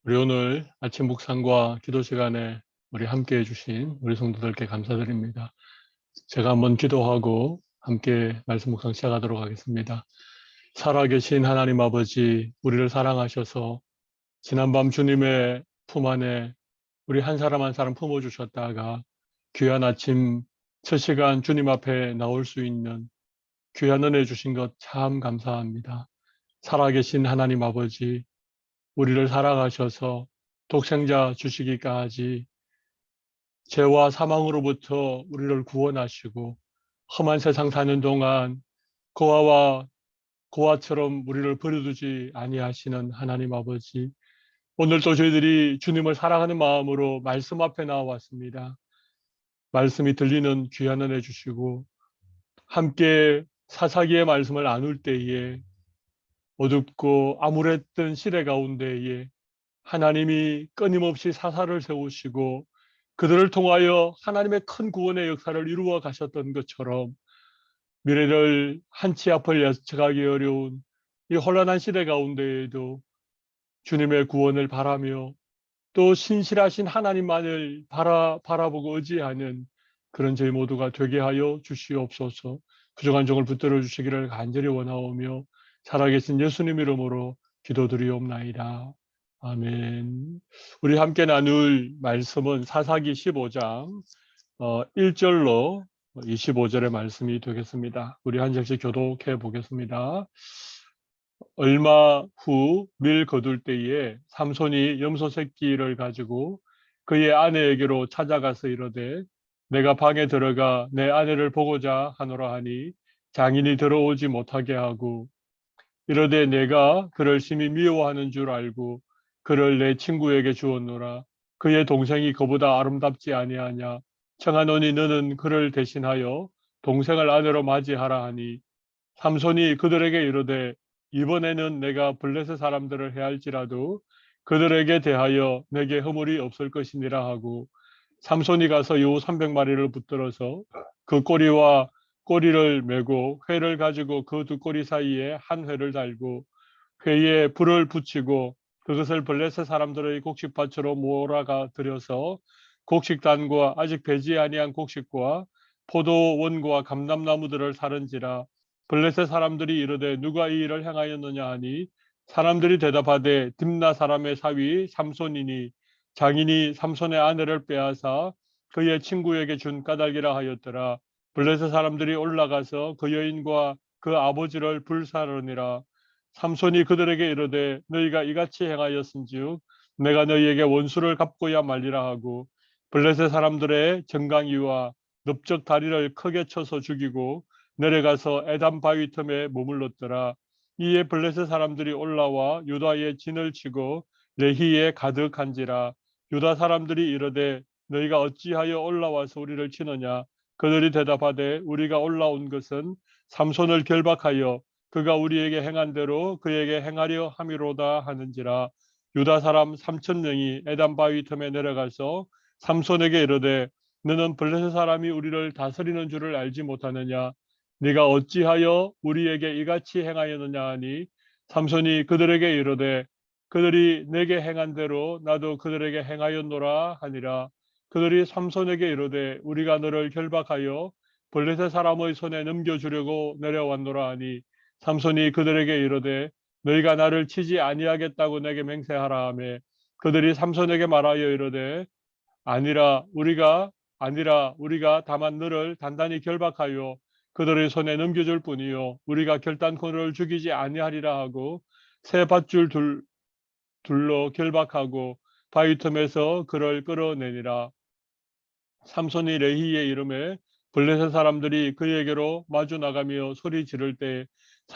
우리 오늘 아침 묵상과 기도 시간에 우리 함께 해주신 우리 성도들께 감사드립니다. 제가 한번 기도하고 함께 말씀 묵상 시작하도록 하겠습니다. 살아계신 하나님 아버지, 우리를 사랑하셔서 지난밤 주님의 품 안에 우리 한 사람 한 사람 품어주셨다가 귀한 아침 첫 시간 주님 앞에 나올 수 있는 귀한 은혜 주신 것 참 감사합니다. 살아계신 하나님 아버지, 우리를 사랑하셔서 독생자 주시기까지 죄와 사망으로부터 우리를 구원하시고 험한 세상 사는 동안 고아처럼 우리를 버려두지 아니하시는 하나님 아버지, 오늘도 저희들이 주님을 사랑하는 마음으로 말씀 앞에 나왔습니다. 말씀이 들리는 귀한 은혜 주시고 함께 사사기의 말씀을 나눌 때에 어둡고 암울했던 시대 가운데에 하나님이 끊임없이 사사를 세우시고 그들을 통하여 하나님의 큰 구원의 역사를 이루어 가셨던 것처럼 미래를 한 치 앞을 예측하기 어려운 이 혼란한 시대 가운데에도 주님의 구원을 바라며 또 신실하신 하나님만을 바라보고 의지하는 그런 저희 모두가 되게 하여 주시옵소서. 부족한 종을 붙들어 주시기를 간절히 원하오며 살아계신 예수님 이름으로 기도드리옵나이다. 아멘. 우리 함께 나눌 말씀은 사사기 15장 1절로 25절의 말씀이 되겠습니다. 우리 한 절씩 교독해 보겠습니다. 얼마 후 밀 거둘 때에 삼손이 염소 새끼를 가지고 그의 아내에게로 찾아가서 이르되 내가 방에 들어가 내 아내를 보고자 하노라 하니 장인이 들어오지 못하게 하고 이르되 내가 그를 심히 미워하는 줄 알고 그를 내 친구에게 주었노라. 그의 동생이 그보다 아름답지 아니하냐. 청하노니 너는 그를 대신하여 동생을 아내로 맞이하라 하니 삼손이 그들에게 이르되 이번에는 내가 블레셋 사람들을 해할지라도 그들에게 대하여 내게 허물이 없을 것이니라 하고 삼손이 가서 요 300마리를 붙들어서 그 꼬리와 꼬리를 메고 회를 가지고 그 두 꼬리 사이에 한 회를 달고 회에 불을 붙이고 그것을 블레셋 사람들의 곡식밭으로 몰아가 들여서 곡식단과 아직 배지 아니한 곡식과 포도원과 감람나무들을 사른지라. 블레셋 사람들이 이르되 누가 이 일을 행하였느냐 하니 사람들이 대답하되 딥나 사람의 사위 삼손이니 장인이 삼손의 아내를 빼앗아 그의 친구에게 준 까닭이라 하였더라. 블레셋 사람들이 올라가서 그 여인과 그 아버지를 불사르니라. 삼손이 그들에게 이르되 너희가 이같이 행하였은즉 내가 너희에게 원수를 갚고야 말리라 하고 블레셋 사람들의 정강이와 넓적 다리를 크게 쳐서 죽이고 내려가서 에담 바위 틈에 머물렀더라. 이에 블레셋 사람들이 올라와 유다의 진을 치고 레히에 가득한지라. 유다 사람들이 이르되 너희가 어찌하여 올라와서 우리를 치느냐. 그들이 대답하되 우리가 올라온 것은 삼손을 결박하여 그가 우리에게 행한 대로 그에게 행하려 함이로다 하는지라. 유다 사람 3,000명이 에담 바위 틈에 내려가서 삼손에게 이르되 너는 블레셋 사람이 우리를 다스리는 줄을 알지 못하느냐. 네가 어찌하여 우리에게 이같이 행하였느냐 하니 삼손이 그들에게 이르되 그들이 내게 행한 대로 나도 그들에게 행하였노라 하니라. 그들이 삼손에게 이르되 우리가 너를 결박하여 블레셋 사람의 손에 넘겨주려고 내려왔노라 하니 삼손이 그들에게 이르되 너희가 나를 치지 아니하겠다고 내게 맹세하라 하며 그들이 삼손에게 말하여 이르되 아니라 우리가 다만 너를 단단히 결박하여 그들의 손에 넘겨줄 뿐이요 우리가 결단코 너를 죽이지 아니하리라 하고 새 밧줄 둘로 결박하고 바위 틈에서 그를 끌어내니라. 삼손이 레히에 이름에 블레셋 사람들이 그에게로 마주 나가며 소리 지를 때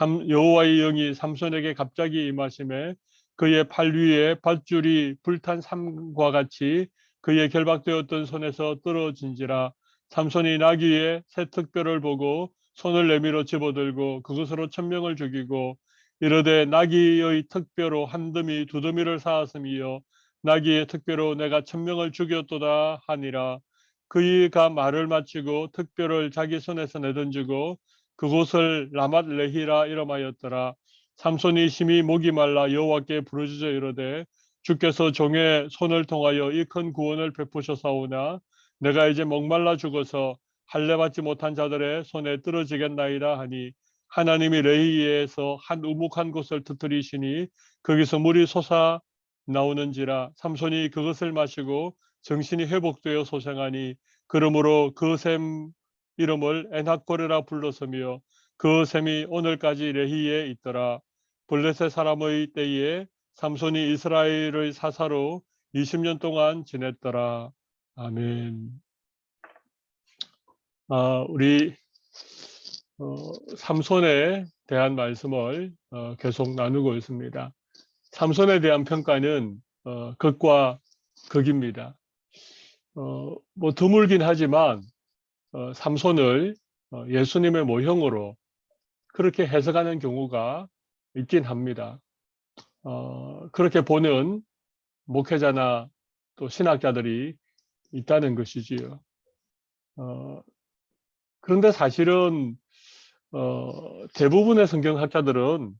여호와의 영이 삼손에게 갑자기 임하심에 그의 팔 위에 밧줄이 불탄 삼과 같이 그의 결박되었던 손에서 떨어진지라. 삼손이 나귀의 새 특별을 보고 손을 내밀어 집어들고 그것으로 1,000명을 죽이고 이르되 나귀의 특별로 한 더미 두 더미를 쌓았음이요 나귀의 특별로 내가 1,000명을 죽였도다 하니라. 그이가 말을 마치고 특별을 자기 손에서 내던지고 그곳을 라맛 레히라 이름하였더라. 삼손이 심히 목이 말라 여호와께 부르짖어 이르되 주께서 종의 손을 통하여 이 큰 구원을 베푸셨사오나 내가 이제 목말라 죽어서 할례 받지 못한 자들의 손에 떨어지겠나이다 하니 하나님이 레히에서 한 우묵한 곳을 터뜨리시니 거기서 물이 솟아 나오는지라 삼손이 그것을 마시고 정신이 회복되어 소생하니 그러므로 그 샘 이름을 에낙고레라 불렀으며 그 샘이 오늘까지 레히에 있더라. 블레셋 사람의 때에 삼손이 이스라엘의 사사로 20년 동안 지냈더라. 아멘. 우리 삼손에 대한 말씀을 계속 나누고 있습니다. 삼손에 대한 평가는 극과 극입니다. 뭐 드물긴 하지만 삼손을 예수님의 모형으로 그렇게 해석하는 경우가 있긴 합니다. 그렇게 보는 목회자나 또 신학자들이 있다는 것이지요. 그런데 사실은 대부분의 성경학자들은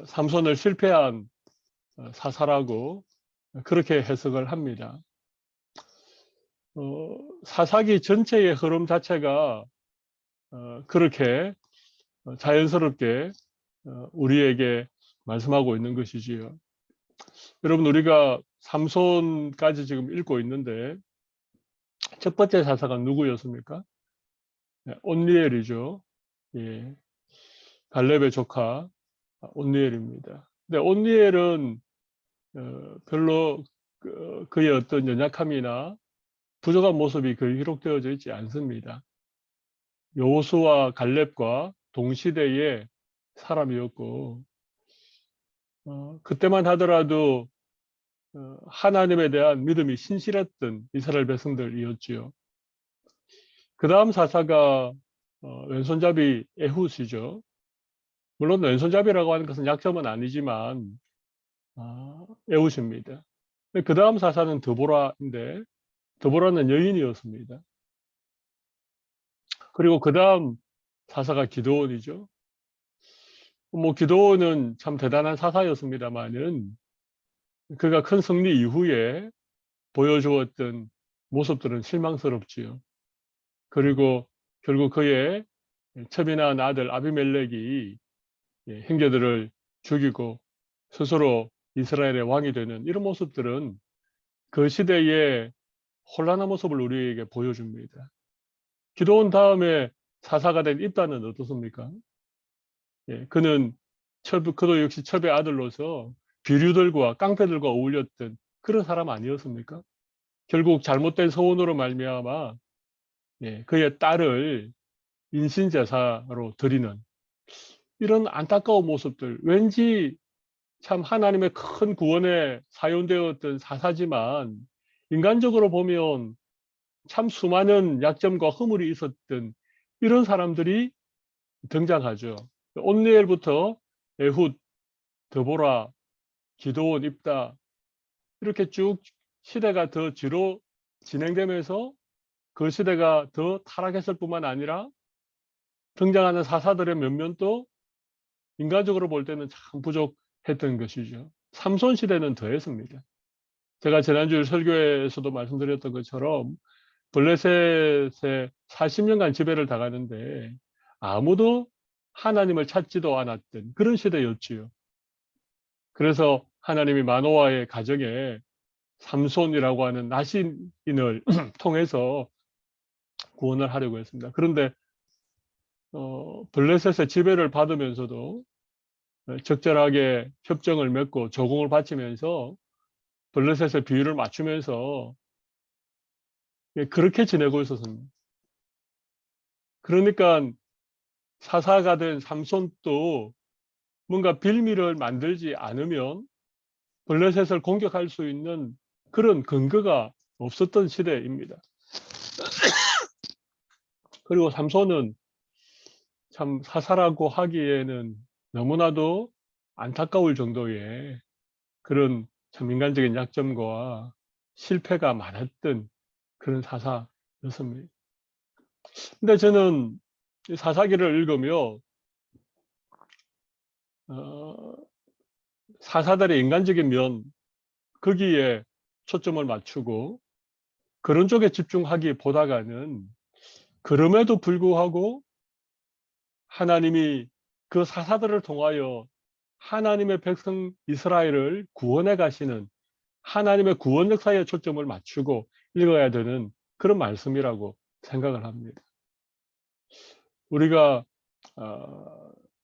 삼손을 실패한 사사라고 그렇게 해석을 합니다. 사사기 전체의 흐름 자체가 그렇게 자연스럽게 우리에게 말씀하고 있는 것이지요. 여러분, 우리가 삼손까지 지금 읽고 있는데 첫 번째 사사가 누구였습니까? 온니엘이죠. 예, 갈렙의 조카 온니엘입니다. 근데 온니엘은 별로 그의 어떤 연약함이나 부족한 모습이 거의 기록되어져 있지 않습니다. 여호수아 갈렙과 동시대의 사람이었고 그때만 하더라도 하나님에 대한 믿음이 신실했던 이스라엘 백성들이었지요. 그 다음 사사가 왼손잡이 에훗이죠. 물론 왼손잡이라고 하는 것은 약점은 아니지만 에훗입니다. 그 다음 사사는 드보라인데 드보라는 여인이었습니다. 그리고 그 다음 사사가 기드온이죠. 뭐 기드온은 참 대단한 사사였습니다만은 그가 큰 승리 이후에 보여주었던 모습들은 실망스럽지요. 그리고 결국 그의 첩이난 아들 아비멜렉이 형제들을 죽이고 스스로 이스라엘의 왕이 되는 이런 모습들은 그 시대의 혼란한 모습을 우리에게 보여줍니다. 기도원 다음에 사사가 된 입다는 어떻습니까? 그는 그도 역시 첩의 아들로서 비류들과 깡패들과 어울렸던 그런 사람 아니었습니까? 결국 잘못된 서원으로 말미암아 그의 딸을 인신제사로 드리는 이런 안타까운 모습들, 왠지 참 하나님의 큰 구원에 사용되었던 사사지만 인간적으로 보면 참 수많은 약점과 허물이 있었던 이런 사람들이 등장하죠. 온니엘부터 에훗, 드보라, 기드온, 입다 이렇게 쭉 시대가 더 뒤로 진행되면서 그 시대가 더 타락했을 뿐만 아니라 등장하는 사사들의 면면도 인간적으로 볼 때는 참 부족했던 것이죠. 삼손 시대는 더했습니다. 제가 지난주 설교에서도 말씀드렸던 것처럼 블레셋에 40년간 지배를 당하는데 아무도 하나님을 찾지도 않았던 그런 시대였지요. 그래서 하나님이 마노아의 가정에 삼손이라고 하는 나신인을 통해서 구원을 하려고 했습니다. 그런데 블레셋의 지배를 받으면서도 적절하게 협정을 맺고 조공을 바치면서 블레셋의 비율을 맞추면서 그렇게 지내고 있었습니다. 그러니까 사사가 된 삼손도 뭔가 빌미를 만들지 않으면 블레셋을 공격할 수 있는 그런 근거가 없었던 시대입니다. 그리고 삼손은 참 사사라고 하기에는 너무나도 안타까울 정도의 그런 참 인간적인 약점과 실패가 많았던 그런 사사였습니다. 근데 저는 사사기를 읽으며 사사들의 인간적인 면 거기에 초점을 맞추고 그런 쪽에 집중하기보다는 그럼에도 불구하고 하나님이 그 사사들을 통하여 하나님의 백성 이스라엘을 구원해 가시는 하나님의 구원 역사에 초점을 맞추고 읽어야 되는 그런 말씀이라고 생각을 합니다. 우리가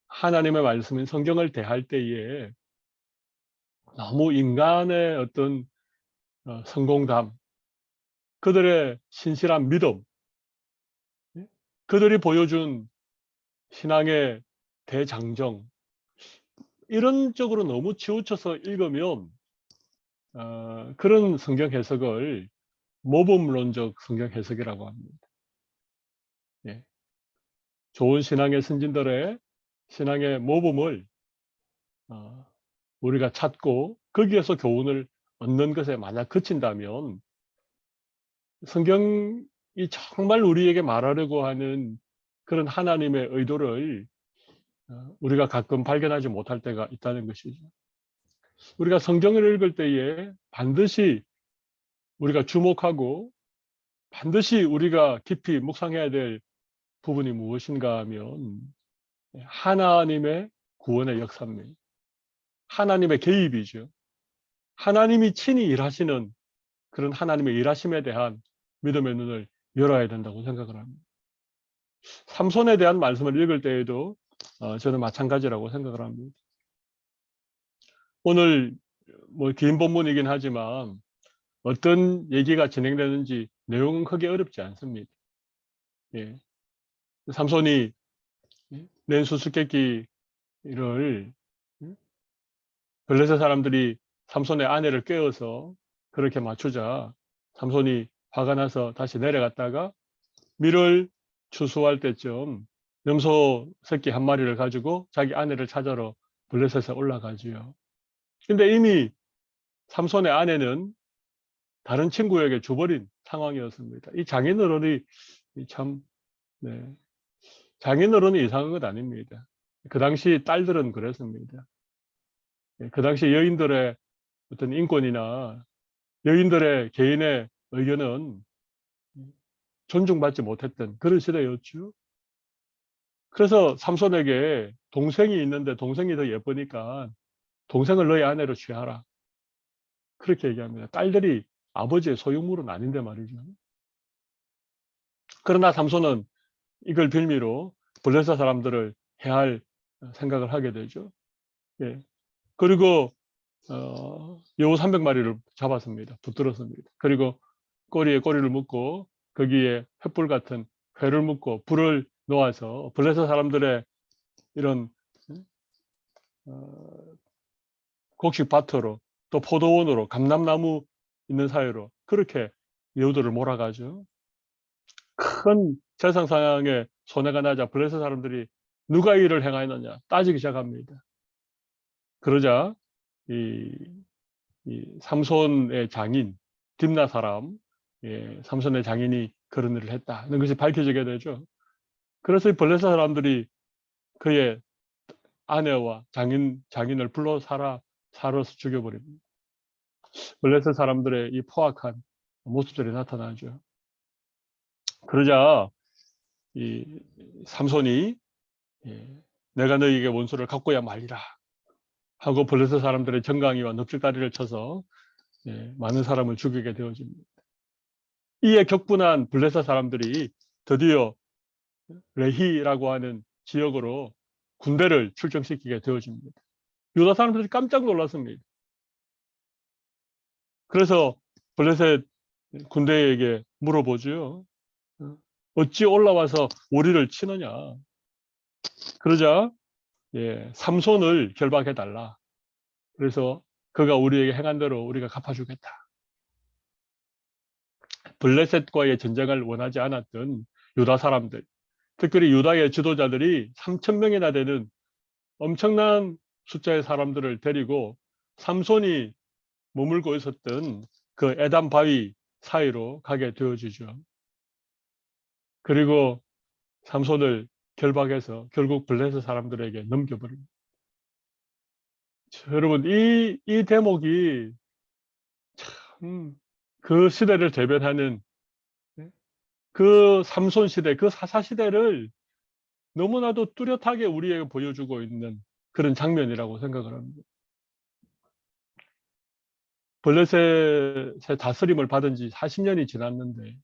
하나님의 말씀인 성경을 대할 때에 너무 인간의 어떤 성공담, 그들의 신실한 믿음, 그들이 보여준 신앙의 대장정, 이런 쪽으로 너무 치우쳐서 읽으면 그런 성경 해석을 모범론적 성경 해석이라고 합니다. 예. 좋은 신앙의 선진들의 신앙의 모범을 우리가 찾고 거기에서 교훈을 얻는 것에 만약 그친다면 성경이 정말 우리에게 말하려고 하는 그런 하나님의 의도를 우리가 가끔 발견하지 못할 때가 있다는 것이죠. 우리가 성경을 읽을 때에 반드시 우리가 주목하고 반드시 우리가 깊이 묵상해야 될 부분이 무엇인가 하면 하나님의 구원의 역사입니다. 하나님의 개입이죠. 하나님이 친히 일하시는 그런 하나님의 일하심에 대한 믿음의 눈을 열어야 된다고 생각을 합니다. 삼손에 대한 말씀을 읽을 때에도 저는 마찬가지라고 생각을 합니다. 오늘 뭐 긴 본문이긴 하지만 어떤 얘기가 진행되는지 내용은 크게 어렵지 않습니다. 예. 삼손이 낸 수수께끼를 블레셋 사람들이 삼손의 아내를 깨워서 그렇게 맞추자 삼손이 화가 나서 다시 내려갔다가 밀을 추수할 때쯤 염소 새끼 한 마리를 가지고 자기 아내를 찾으러 블레셋에 올라가지요. 근데 이미 삼손의 아내는 다른 친구에게 줘버린 상황이었습니다. 이 장인어른이 참, 네. 장인어른이 이상한 것 아닙니다. 그 당시 딸들은 그랬습니다. 그 당시 여인들의 어떤 인권이나 여인들의 개인의 의견은 존중받지 못했던 그런 시대였죠. 그래서 삼손에게 동생이 있는데 동생이 더 예쁘니까 동생을 너의 아내로 취하라. 그렇게 얘기합니다. 딸들이 아버지의 소유물은 아닌데 말이죠. 그러나 삼손은 이걸 빌미로 블레셋 사람들을 해할 생각을 하게 되죠. 예. 그리고 여우 300마리를 잡았습니다. 붙들었습니다. 그리고 꼬리에 꼬리를 묶고 거기에 횃불 같은 회를 묶고 불을 놓아서 블레셋 사람들의 이런 어, 곡식 밭으로 또 포도원으로 감람나무 있는 사이로 그렇게 여우들을 몰아가죠. 큰 세상상에 손해가 나자 블레셋 사람들이 누가 이를 행하였느냐 따지기 시작합니다. 그러자 이, 이 삼손의 장인 딥나 사람, 삼손의 장인이 그런 일을 했다는 것이 밝혀지게 되죠. 그래서 이 블레셋 사람들이 그의 아내와 장인을 불러 사러서 죽여버립니다. 블레셋 사람들의 이 포악한 모습들이 나타나죠. 그러자 이 삼손이 내가 너희에게 원수를 갚고야 말리라 하고 블레셋 사람들의 정강이와 넙죽다리를 쳐서 많은 사람을 죽이게 되어집니다. 이에 격분한 블레셋 사람들이 드디어 레히라고 하는 지역으로 군대를 출정시키게 되어집니다. 유다 사람들이 깜짝 놀랐습니다. 그래서 블레셋 군대에게 물어보죠. 어찌 올라와서 우리를 치느냐. 그러자 삼손을 결박해달라. 그래서 그가 우리에게 행한 대로 우리가 갚아주겠다. 블레셋과의 전쟁을 원하지 않았던 유다 사람들, 특별히 유다의 지도자들이 3,000명이나 되는 엄청난 숫자의 사람들을 데리고 삼손이 머물고 있었던 그 에담 바위 사이로 가게 되어지죠. 그리고 삼손을 결박해서 결국 블레셋 사람들에게 넘겨버립니다. 여러분, 이 대목이 그 시대를 대변하는 그 삼손 시대, 그 사사 시대를 너무나도 뚜렷하게 우리에게 보여주고 있는 그런 장면이라고 생각을 합니다. 블레셋의 다스림을 받은 지 40년이 지났는데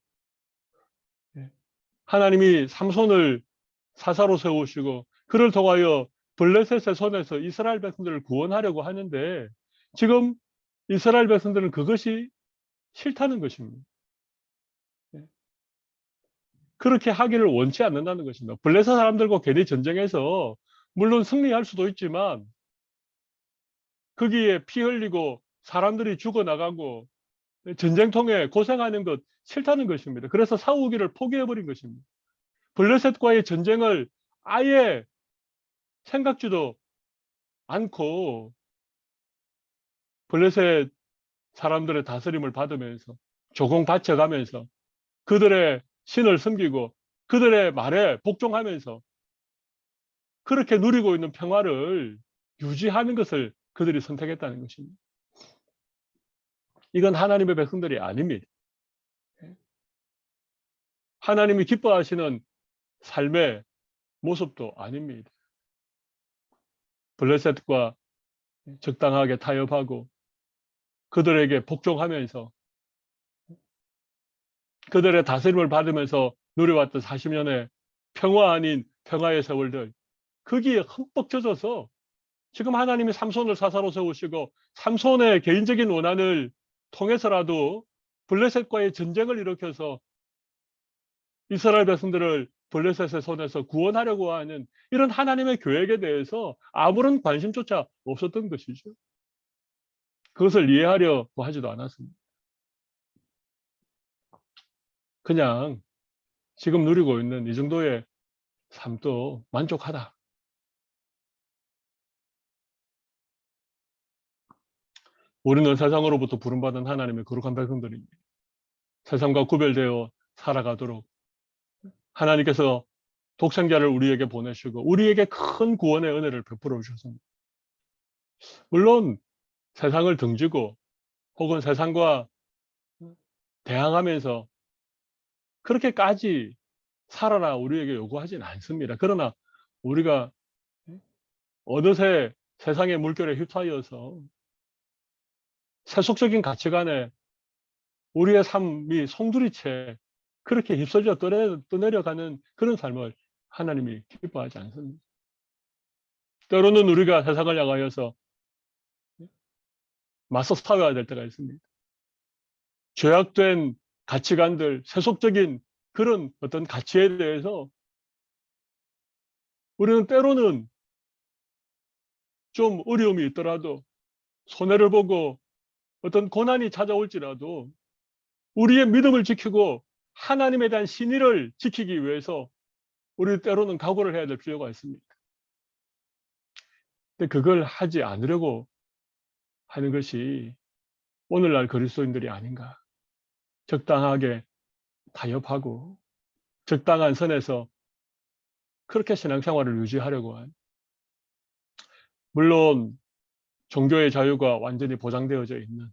하나님이 삼손을 사사로 세우시고 그를 통하여 블레셋의 손에서 이스라엘 백성들을 구원하려고 하는데 지금 이스라엘 백성들은 그것이 싫다는 것입니다. 그렇게 하기를 원치 않는다는 것입니다. 블레셋 사람들과 괜히 전쟁해서 물론 승리할 수도 있지만 거기에 피 흘리고 사람들이 죽어나가고 전쟁통에 고생하는 것 싫다는 것입니다. 그래서 싸우기를 포기해버린 것입니다. 블레셋과의 전쟁을 아예 생각지도 않고 블레셋 사람들의 다스림을 받으면서 조공 바쳐가면서 그들의 신을 섬기고 그들의 말에 복종하면서 그렇게 누리고 있는 평화를 유지하는 것을 그들이 선택했다는 것입니다. 이건 하나님의 백성들이 아닙니다. 하나님이 기뻐하시는 삶의 모습도 아닙니다. 블레셋과 적당하게 타협하고 그들에게 복종하면서 그들의 다스림을 받으면서 누려왔던 40년의 평화 아닌 평화의 세월들 거기에 흠뻑 젖어서 지금 하나님이 삼손을 사사로 세우시고 삼손의 개인적인 원한을 통해서라도 블레셋과의 전쟁을 일으켜서 이스라엘 백성들을 블레셋의 손에서 구원하려고 하는 이런 하나님의 계획에 대해서 아무런 관심조차 없었던 것이죠. 그것을 이해하려고 하지도 않았습니다. 그냥 지금 누리고 있는 이 정도의 삶도 만족하다. 우리는 세상으로부터 부름받은 하나님의 거룩한 백성들입니다. 세상과 구별되어 살아가도록 하나님께서 독생자를 우리에게 보내시고 우리에게 큰 구원의 은혜를 베풀어 주셨습니다. 물론 세상을 등지고 혹은 세상과 대항하면서 그렇게까지 살아라 우리에게 요구하진 않습니다. 그러나 우리가 어느새 세상의 물결에 휩싸여서 세속적인 가치관에 우리의 삶이 송두리째 그렇게 휩쓸려 떠내려가는 그런 삶을 하나님이 기뻐하지 않습니다. 때로는 우리가 세상을 향하여서 맞서 싸워야 될 때가 있습니다. 죄악된 가치관들, 세속적인 그런 어떤 가치에 대해서 우리는 때로는 좀 어려움이 있더라도 손해를 보고 어떤 고난이 찾아올지라도 우리의 믿음을 지키고 하나님에 대한 신의를 지키기 위해서 우리 때로는 각오를 해야 될 필요가 있습니다. 근데 그걸 하지 않으려고 하는 것이 오늘날 그리스도인들이 아닌가. 적당하게 타협하고 적당한 선에서 그렇게 신앙생활을 유지하려고 한. 물론 종교의 자유가 완전히 보장되어져 있는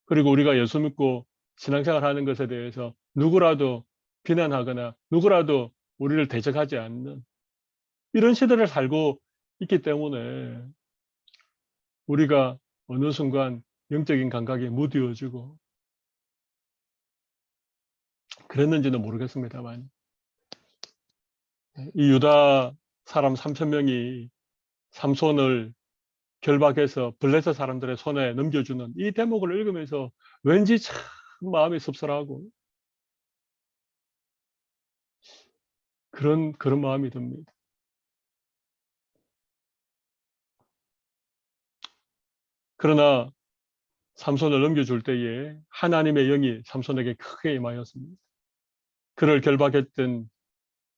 그리고 우리가 예수 믿고 신앙생활하는 것에 대해서 누구라도 비난하거나 누구라도 우리를 대적하지 않는 이런 시대를 살고 있기 때문에 우리가 어느 순간 영적인 감각이 무뎌지고 그랬는지는 모르겠습니다만 이 유다 사람 3,000명이 삼손을 결박해서 블레셋 사람들의 손에 넘겨주는 이 대목을 읽으면서 왠지 참 마음이 씁쓸하고 그런 마음이 듭니다. 그러나 삼손을 넘겨줄 때에 하나님의 영이 삼손에게 크게 임하였습니다. 그를 결박했던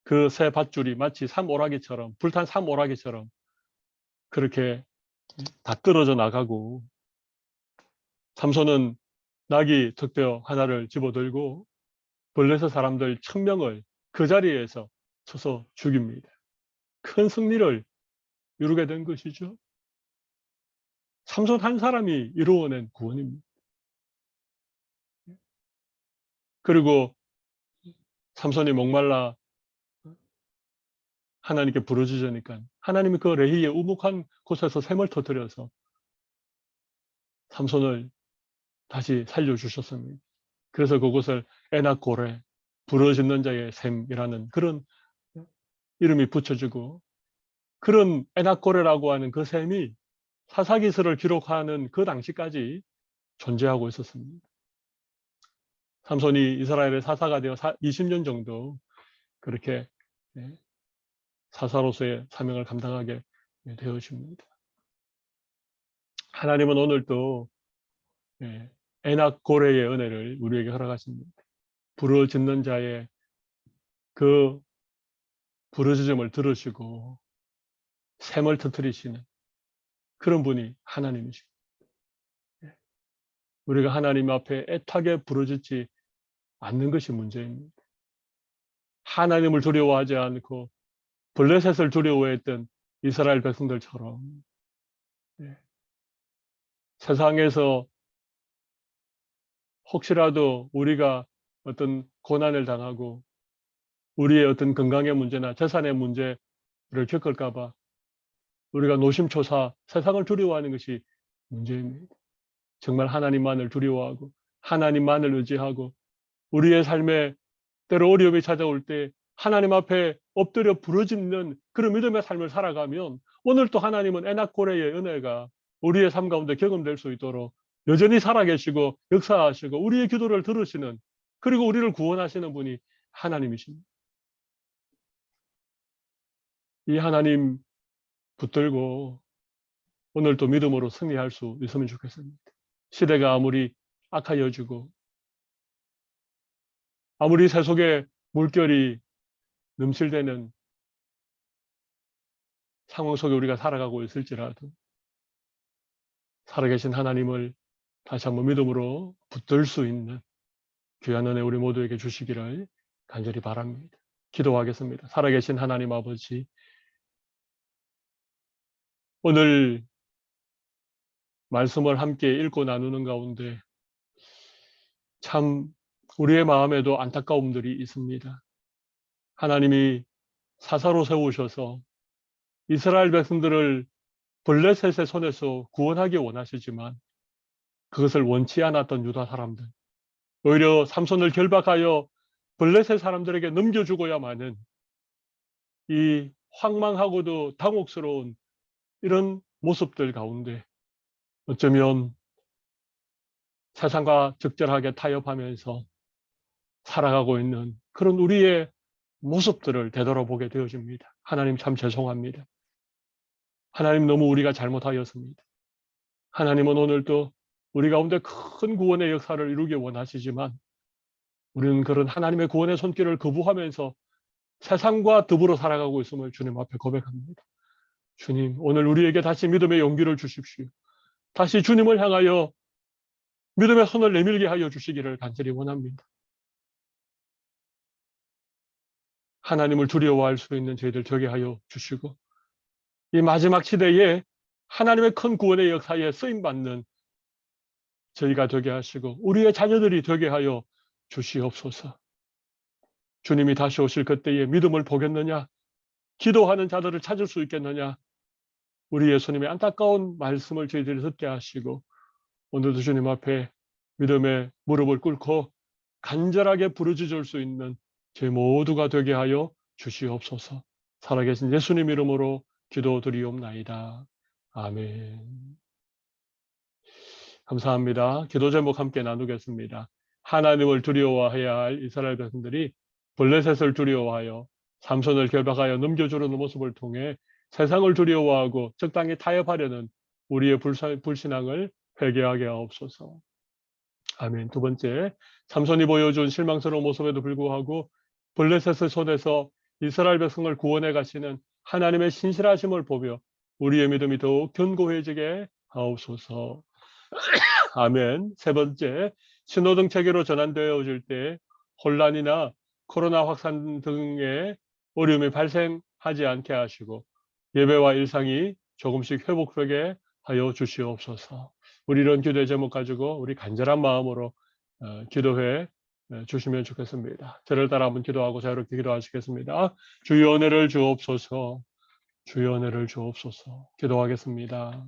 그 새 밧줄이 마치 산오라기처럼 불탄 산오라기처럼 그렇게 다 떨어져 나가고 삼손은 나귀 턱뼈 하나를 집어들고 블레셋 사람들 1,000명을 그 자리에서 쳐서 죽입니다. 큰 승리를 이루게 된 것이죠. 삼손 한 사람이 이루어낸 구원입니다. 그리고 삼손이 목말라 하나님께 부르짖으니까 하나님이 그 레히의 우묵한 곳에서 샘을 터뜨려서 삼손을 다시 살려주셨습니다. 그래서 그곳을 에낙고레, 부르짖는 자의 샘이라는 그런 이름이 붙여지고, 그런 에낙고레라고 하는 그 샘이 사사기서를 기록하는 그 당시까지 존재하고 있었습니다. 삼손이 이스라엘의 사사가 되어 20년 정도 그렇게 사사로서의 사명을 감당하게 되어집니다. 하나님은 오늘도 에낙고레의 은혜를 우리에게 허락하십니다. 부르짖는 자의 그 부르짖음을 들으시고 샘을 터뜨리시는 그런 분이 하나님이십니다. 우리가 하나님 앞에 애타게 부르짖지 않는 것이 문제입니다. 하나님을 두려워하지 않고 블레셋을 두려워했던 이스라엘 백성들처럼 세상에서 혹시라도 우리가 어떤 고난을 당하고 우리의 어떤 건강의 문제나 재산의 문제를 겪을까 봐 우리가 노심초사 세상을 두려워하는 것이 문제입니다. 정말 하나님만을 두려워하고 하나님만을 의지하고 우리의 삶에 때로 어려움이 찾아올 때 하나님 앞에 엎드려 부르짖는 그런 믿음의 삶을 살아가면 오늘 또 하나님은 에낙고레의 은혜가 우리의 삶 가운데 경험될 수 있도록 여전히 살아계시고 역사하시고 우리의 기도를 들으시는, 그리고 우리를 구원하시는 분이 하나님이십니다. 이 하나님 붙들고 오늘 또 믿음으로 승리할 수 있으면 좋겠습니다. 시대가 아무리 악하여지고 아무리 세속의 물결이 넘실대는 상황 속에 우리가 살아가고 있을지라도 살아계신 하나님을 다시 한번 믿음으로 붙들 수 있는 귀한 은혜 우리 모두에게 주시기를 간절히 바랍니다. 기도하겠습니다. 살아계신 하나님 아버지, 오늘 말씀을 함께 읽고 나누는 가운데 참 우리의 마음에도 안타까움들이 있습니다. 하나님이 사사로 세우셔서 이스라엘 백성들을 블레셋의 손에서 구원하기 원하시지만 그것을 원치 않았던 유다 사람들, 오히려 삼손을 결박하여 블레셋 사람들에게 넘겨주고야만은 이 황망하고도 당혹스러운 이런 모습들 가운데 어쩌면 세상과 적절하게 타협하면서 살아가고 있는 그런 우리의 모습들을 되돌아보게 되어집니다. 하나님 참 죄송합니다. 하나님 너무 우리가 잘못하였습니다. 하나님은 오늘도 우리 가운데 큰 구원의 역사를 이루기 원하시지만 우리는 그런 하나님의 구원의 손길을 거부하면서 세상과 더불어 살아가고 있음을 주님 앞에 고백합니다. 주님, 오늘 우리에게 다시 믿음의 용기를 주십시오. 다시 주님을 향하여 믿음의 손을 내밀게 하여 주시기를 간절히 원합니다. 하나님을 두려워할 수 있는 저희들 되게 하여 주시고 이 마지막 시대에 하나님의 큰 구원의 역사에 쓰임받는 저희가 되게 하시고 우리의 자녀들이 되게 하여 주시옵소서. 주님이 다시 오실 그때에 믿음을 보겠느냐? 기도하는 자들을 찾을 수 있겠느냐? 우리 예수님의 안타까운 말씀을 저희들이 듣게 하시고 오늘도 주님 앞에 믿음의 무릎을 꿇고 간절하게 부르짖을 수 있는 저희 모두가 되게 하여 주시옵소서. 살아계신 예수님 이름으로 기도드리옵나이다. 아멘. 감사합니다. 기도 제목 함께 나누겠습니다. 하나님을 두려워해야 할 이스라엘 백성들이 블레셋을 두려워하여 삼손을 결박하여 넘겨주는 모습을 통해 세상을 두려워하고 적당히 타협하려는 우리의 불신앙을 회개하게 하옵소서. 아멘. 두 번째, 삼손이 보여준 실망스러운 모습에도 불구하고 블레셋의 손에서 이스라엘 백성을 구원해 가시는 하나님의 신실하심을 보며 우리의 믿음이 더욱 견고해지게 하옵소서. 아멘. 세 번째, 신호등 체계로 전환되어질 때 혼란이나 코로나 확산 등의 어려움이 발생하지 않게 하시고 예배와 일상이 조금씩 회복되게 하여 주시옵소서. 우리 이런 기도의 제목 가지고 우리 간절한 마음으로 기도해 주시면 좋겠습니다. 저를 따라 한번 기도하고 자유롭게 기도하시겠습니다. 주여 은혜를 주옵소서. 주여 은혜를 주옵소서. 기도하겠습니다.